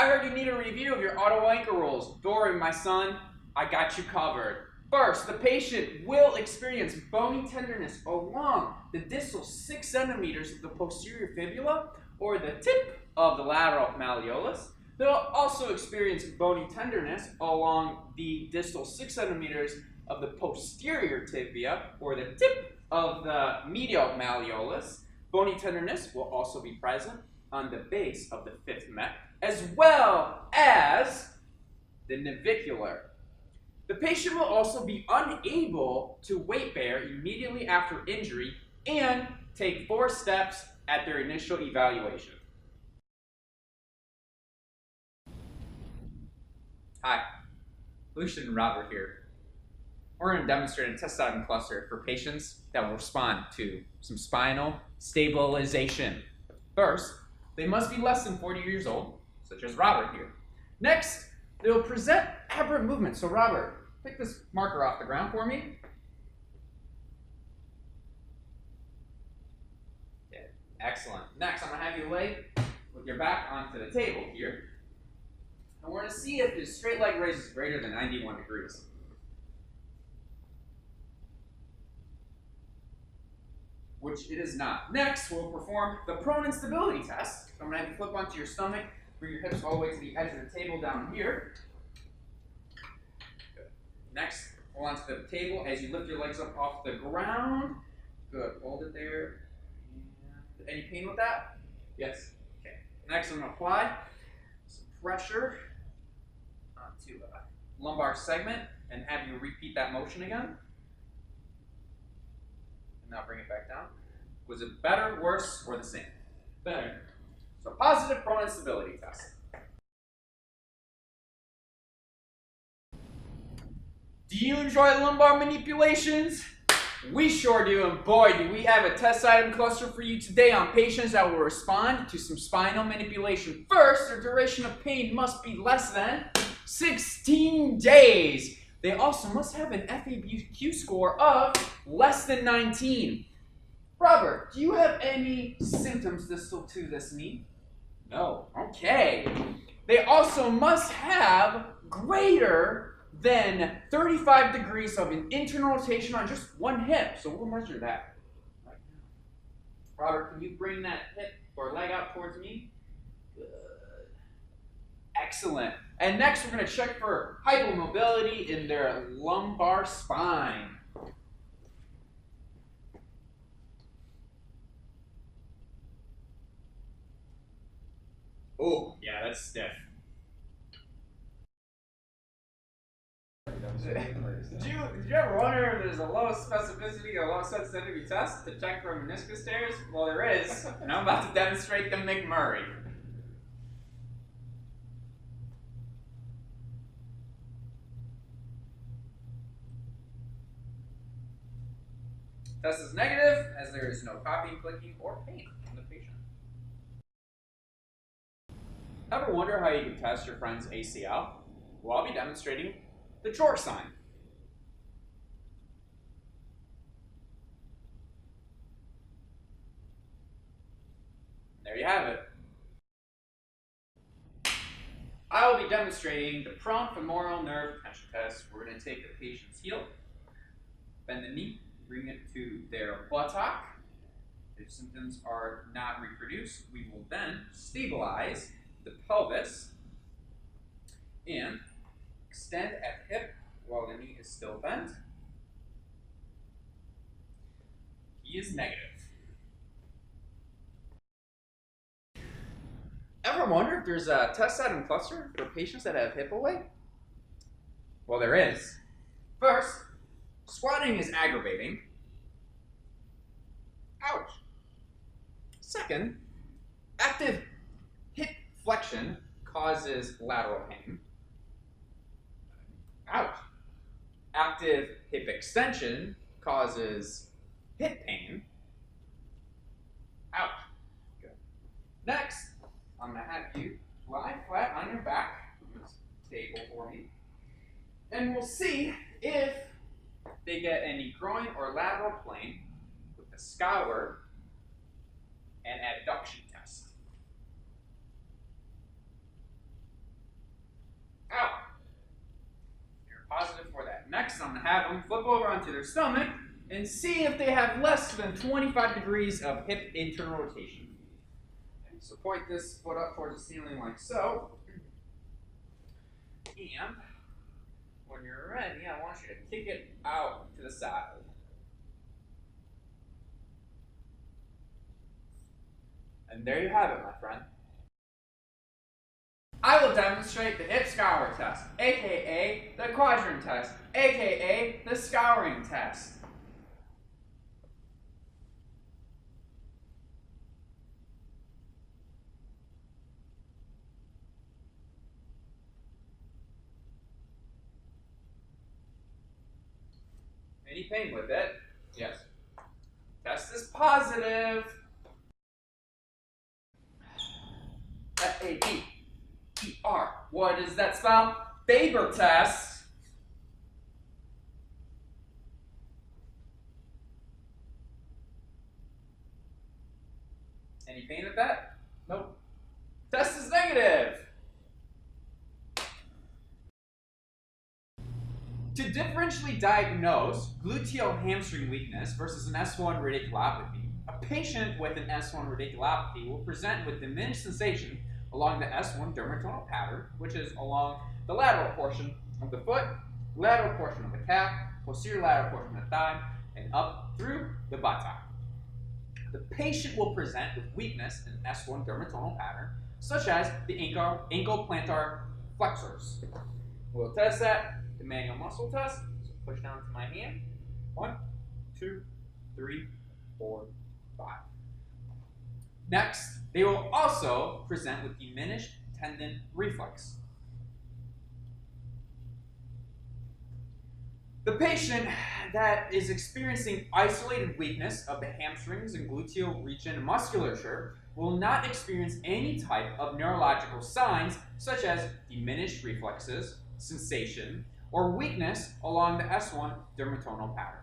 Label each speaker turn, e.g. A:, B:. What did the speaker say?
A: I heard you need a review of your Ottawa ankle rolls. Don't worry, my son, I got you covered. First, the patient will experience bony tenderness along the distal 6 centimeters of the posterior fibula or the tip of the lateral malleolus. They'll also experience bony tenderness along the distal 6 centimeters of the posterior tibia or the tip of the medial malleolus. Bony tenderness will also be present on the base of the fifth mech, as well as the navicular. The patient will also be unable to weight bear immediately after injury and take 4 steps at their initial evaluation. Hi, Lucian and Robert here. We're going to demonstrate a test item cluster for patients that will respond to some spinal stabilization. First, they must be less than 40 years old, such as Robert here. Next, they will present aberrant movement. So Robert, pick this marker off the ground for me. Okay, excellent. Next, I'm going to have you lay with your back onto the table here. And we're going to see if the straight leg raise is greater than 91 degrees. Which it is not. Next, we'll perform the prone instability test. So I'm going to have you flip onto your stomach, bring your hips all the way to the edge of the table down here. Good. Next, hold onto the table as you lift your legs up off the ground. Good. Hold it there. Any pain with that? Yes. Okay. Next, I'm going to apply some pressure onto the lumbar segment and have you repeat that motion again. Now bring it back down. Was it better, worse, or the same? Better. So positive prone instability test. Do you enjoy lumbar manipulations? We sure do, and boy, do we have a test item cluster for you today on patients that will respond to some spinal manipulation. First, their duration of pain must be less than 16 days. They also must have an FABQ score of less than 19. Robert, do you have any symptoms distal to this knee? No. Okay. They also must have greater than 35 degrees of an internal rotation on just one hip. So we'll measure that right now. Robert, can you bring that hip or leg out towards me? Good. Excellent. And next, we're going to check for hypomobility in their lumbar spine. Oh, yeah, that's stiff. Did you ever wonder if there's a low specificity or low sensitivity test to check for meniscus tears? Well, there is, and I'm about to demonstrate the McMurray. Test is negative, as there is no copying, clicking, or pain in the patient. Ever wonder how you can test your friend's ACL? Well, I'll be demonstrating the George sign. There you have it. I will be demonstrating the prone femoral nerve potential test. We're going to take the patient's heel, bend the knee, bring it to their buttock. If symptoms are not reproduced, we will then stabilize the pelvis and extend at the hip while the knee is still bent. He is negative. Ever wonder if there's a test item cluster for patients that have hip away? Well, there is. First, squatting is aggravating. Ouch. Second, active hip flexion causes lateral pain. Ouch. Active hip extension causes hip pain. Ouch. Good. Next, I'm going to have you lie flat on your back on this table for me. And we'll see if they get any groin or lateral plane with the Scour and adduction test. I'm going to have them flip over onto their stomach and see if they have less than 25 degrees of hip internal rotation. Okay, so point this foot up towards the ceiling like so. And when you're ready, I want you to kick it out to the side. And there you have it, my friend. I will demonstrate the hip scour test, aka the quadrant test, aka the scouring test. Any pain with it? Yes. Test is positive. FABER. What does that spell? FABER Test. Any pain with that? Nope. Test is negative. To differentially diagnose gluteal hamstring weakness versus an S1 radiculopathy, a patient with an S1 radiculopathy will present with diminished sensation along the S1 dermatonal pattern, which is along the lateral portion of the foot, lateral portion of the calf, posterior lateral portion of the thigh, and up through the buttock. The patient will present with weakness in S1 dermatonal pattern, such as the ankle plantar flexors. We'll test that. The manual muscle test. So push down to my hand. 1, 2, 3, 4, 5. Next, they will also present with diminished tendon reflex. The patient that is experiencing isolated weakness of the hamstrings and gluteal region musculature will not experience any type of neurological signs such as diminished reflexes, sensation, or weakness along the S1 dermatonal pattern.